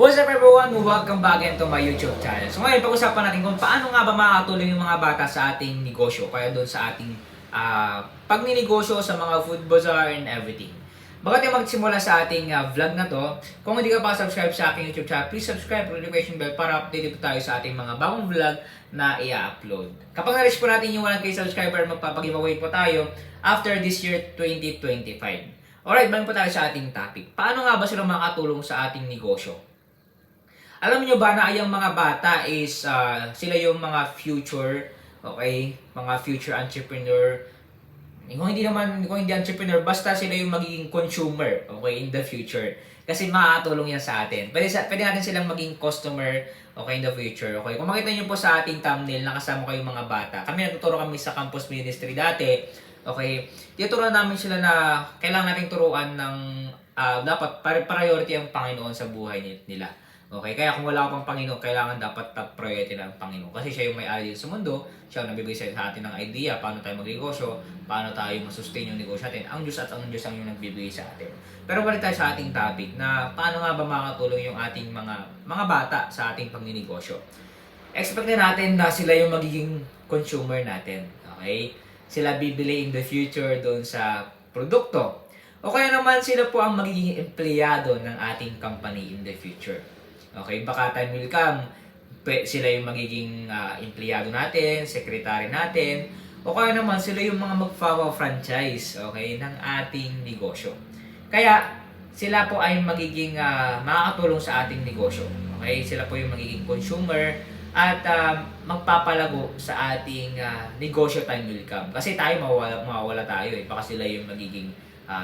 What's up everyone? Welcome back again to my YouTube channel. So ngayon, pag-usapan natin kung paano nga ba makakatulong yung mga bata sa ating negosyo, kaya doon sa ating pagninegosyo sa mga food bazaar and everything. Bago tayo magsimula sa ating vlog na to, kung hindi ka pa subscribe sa aking YouTube channel, please subscribe with notification bell para updated po tayo sa ating mga bagong vlog na i-upload. Kapag na-reach po natin yung 1K subscriber, magpapag-giveaway po tayo after this year 2025. Alright, balik po tayo sa ating topic. Paano nga ba sila makakatulong sa ating negosyo? Alam niyo ba na yung mga bata is sila yung mga future, okay? Mga future entrepreneur. Kung hindi entrepreneur, basta sila yung magiging consumer, okay, in the future. Kasi makakatulong yan sa atin. Pwede natin silang maging customer, okay, in the future, okay? Kung makita niyo po sa ating thumbnail, nakasama ko yung mga bata. Kami nagtuturo kami sa campus ministry dati, okay? Tinuturuan namin sila na kailangan nating turuan ng dapat priority ang Panginoon sa buhay nila. Okay, kaya kung wala ka pang Panginoon, kailangan dapat top priority ng Panginoon. Kasi siya yung may-ari sa mundo, siya ang nabibigay sa atin ng idea, paano tayo magnegosyo, paano tayo masustain yung negosyo natin. Ang Diyos at ang Diyos ang yung nagbibigay sa atin. Pero balik tayo sa ating topic na paano nga ba makakatulong yung ating mga bata sa ating pagninegosyo. Expect na natin na sila yung magiging consumer natin. Okay? Sila bibili in the future doon sa produkto. O kaya naman sila po ang magiging empleyado ng ating company in the future. Okay, baka time will come, sila yung magiging empleyado natin, sekretary natin, o kaya naman sila yung mga magfa-franchise, okay, ng ating negosyo. Kaya sila po ay magiging makakatulong sa ating negosyo. Okay, sila po yung magiging consumer at magpapalago sa ating negosyo time will come. Kasi tayo mawawala tayo eh, baka sila yung magiging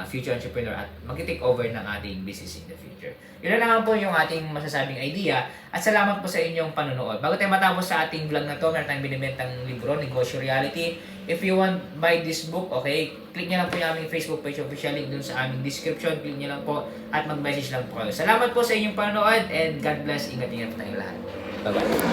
future entrepreneur at mag-take over ng ating business in the future. Yun na naman po yung ating masasabing idea at salamat po sa inyong panonood. Bago tayo matapos sa ating vlog na to, meron tayong binibentang libro, Negosyo Reality. If you want buy this book, okay, click nyo lang po yung aming Facebook page, official link dun sa aming description, click nyo lang po at mag-message lang po kayo. Salamat po sa inyong panonood and God bless, ingat-ingat po tayong lahat. Bye-bye.